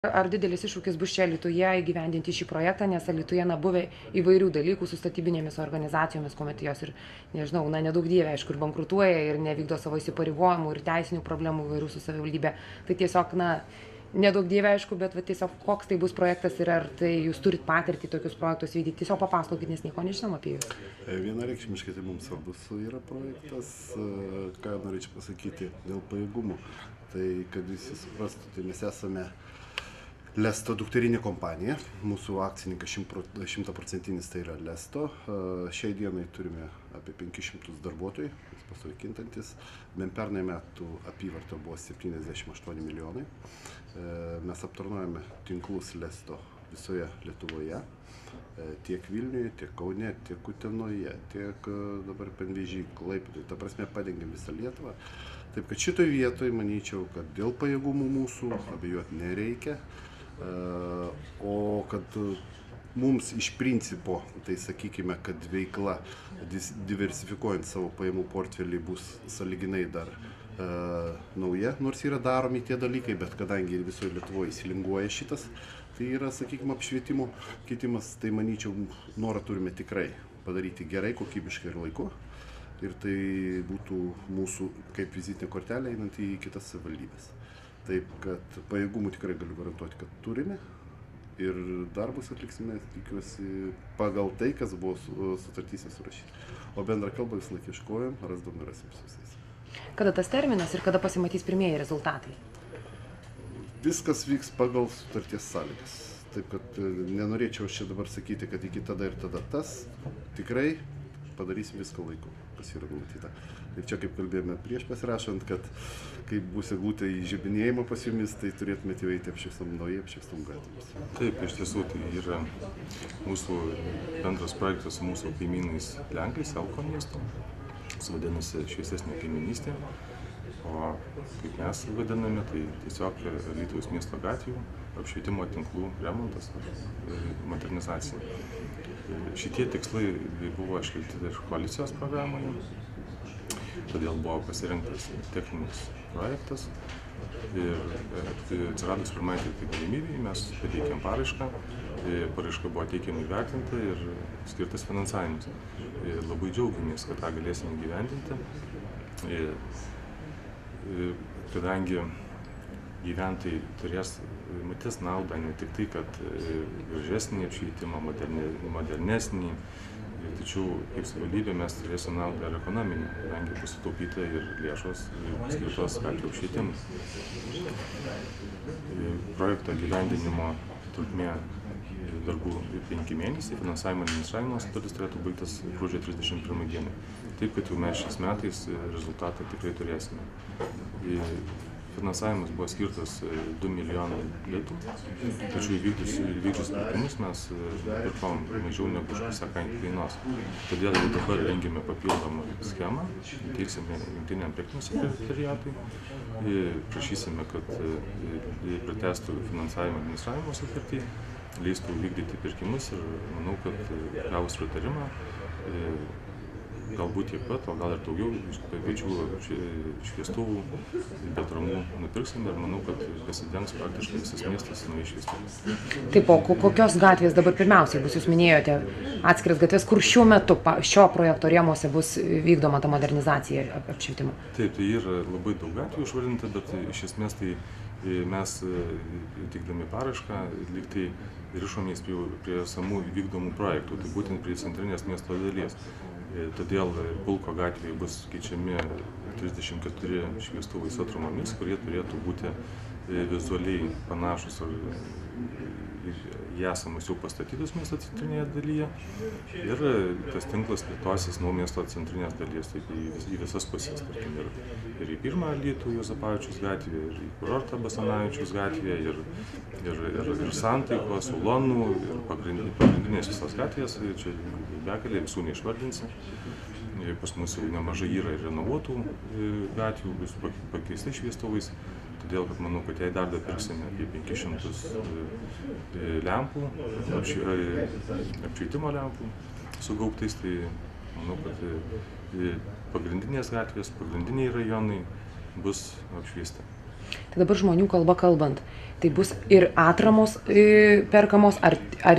Ar didelis iššūkis bus čia Alytuje įgyvendinti šį projektą, nes Alytuje buvę įvairių dalykų su statybinėmis organizacijomis, kuomet jos ir, nežinau, nedaug dievė, aišku, ir bankrutuoja, ir nevykdo savo įsipareigojimų, ir teisinių problemų įvairių su savivaldybė. Tai tiesiog, nedaug dievė, aišku, bet tiesiog koks tai bus projektas ir ar tai jūs turit patirtį tokius projektus vykdyti. Tiesiog papasakokit, nes nieko nežinom apie jus. Vienareikšmiškai tai mums svarbus yra projektas, ką norėčiau pasakyti dėl pajėgumų. Tai kad visi suprastų, tai mes esame Lesto dukterinė kompanija, mūsų akcininkas 100% tai yra Lesto. Šiai dienai turime apie 500 darbuotojų, jis pastoviai kintantis. Pernai metų apyvarta buvo 78 milijonai. Mes aptarnaujame tinklus Lesto visoje Lietuvoje, tiek Vilniuje, tiek Kaune, tiek Utenoje, tiek dabar Panevėžy, Klaipėdoje. Ta prasme padengiam visą Lietuvą. Taip kad šitoje vietoje manyčiau, kad dėl pajėgumų mūsų abejoti nereikia. O kad mums iš principo, tai sakykime, kad veikla diversifikuojant savo pajamų portfelį bus sąlyginai dar nauja, nors yra daromi tie dalykai, bet kadangi visoje Lietuvoje įsilinguoja šitas, tai yra, sakykime, apšvietimo keitimas, tai manyčiau, norą turime tikrai padaryti gerai, kokybiškai ir laiku. Ir tai būtų mūsų kaip vizitinė kortelė einant į kitas savivaldybės. Taip, kad pajėgumų tikrai galiu garantuoti, kad turime ir darbus atliksime, tikiuosi, pagal tai, kas buvo sutartyse surašyta. O bendrą kalbą visą laiką ieškojom, rasdom ir rasim su visais. Kada tas terminas ir kada pasimatys pirmieji rezultatai? Viskas vyks pagal sutarties sąlygas. Taip, kad nenorėčiau čia dabar sakyti, kad iki tada ir tada tas. Tikrai padarysim viską laiku, kas yra numatyta. Ir čia, kaip kalbėjome prieš pasirašant, kad kai bus eglutė įžiebinėjimo pas jumis, tai turėtumėte įveikti apšviestom naujai apšviestom gatvėmis. Taip, iš tiesų tai yra mūsų bendras projektas su mūsų kaimynais Lenkais, Elko miesto. Jis vadinasi šviesesnė kaiminystė. O kaip mes vadiname, tai tiesiog Alytaus miesto gatvių apšvietimo tinklų remontas ir modernizacija. Šitie tikslai buvo iškelti ir koalicijos programoje. Todėl buvo pasirinktas techninis projektas ir atsiradus pirmai galimybei mes pateikėm paraišką. Paraiška buvo teikiamai įvertinta ir skirtas finansavimas. Labai džiaugiamės, kad tą galėsime įgyvendinti, kadangi gyventojai matys naudą ne tik tai, kad gražesnį apšvietimą, modernesnį, tačiau kaip savivaldybė mes turėsim naudą ir ekonominį, kadangi bus sutaupyta ir lėšos skirtos gatvių apšvietimui. Projekto gyvendinimo trukmė darbų 5 mėnesiai, finansavimo administravimo sutartis turėtų baigtas gruodžio 31 dieną. Taip, kad jau mes šiais metais rezultatą tikrai turėsime. Finansavimas buvo skirtas 2 milijonai litų, tačiau įvykdžius pirkimus mes pirkom mažiau negu už pusę kainos. Todėl jau dabar rengiame papildomą schemą, teiksime jungtiniam prekybos sekretariatui, prašysime, kad pratęstų finansavimo administravimo sutartį, leistų vykdyti pirkimus ir manau, kad gavus pritarimą, galbūt tiek pat, o gal ir daugiau pačių šviestuvų, betramų nupirksim ir manau, kad pasidengs praktiškai visas miestas naujai šviestuvų. Taip, o kokios gatvės dabar pirmiausiai bus, jūs minėjote atskiras gatvės, kur šiuo metu šio projekto rėmuose bus vykdoma ta modernizacija apšvietimo? Taip, tai yra labai daug gatvių išvardinta, bet iš esmės tai mes teikdami paraišką lyg tai rišomės prie samų vykdomų projektų, tai būtent prie centrinės miesto dalies. Todėl Pulko gatvėje bus keičiami 34 šviestuvai su atramomis, kurie turėtų būti vizualiai panašus į esamus jau pastatytus miesto centrinėje dalyje. Ir tas tinklas plėtosis nuo miesto centrinės dalies, taip į visas pusės, tarkim, ir į pirmą Alytų Juozapavičiaus gatvę, ir į kurortą Basanavičiaus gatvę, ir Santaikos, Ulonų, ir pagrindinės visas gatvės, čia begalė, visų neišvardinsi. Pas mus jau nemažai yra ir renovuotų gatvių, pakeistai šviestuvais, todėl, kad manau, kad jei dar pirksime apie 500 lempų, apšvietimo lempų sugaubtais, tai manau, kad pagrindinės gatvės, pagrindiniai rajonai bus apšviesti. Tai dabar žmonių kalba kalbant. Tai bus ir atramos perkamos, ar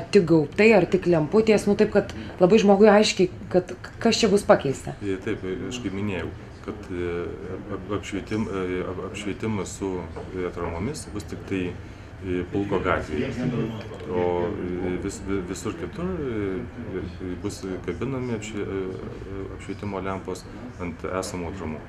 tik gaubtai, ar tik lemputės, nu taip, kad labai žmogui aiškiai, kad kas čia bus pakeista. Taip, aš kaip minėjau, kad apšvietimas su atramomis bus tik tai Pulko gatvėje, o visur kitur bus kabinami apšvietimo lempos ant esamų atramų.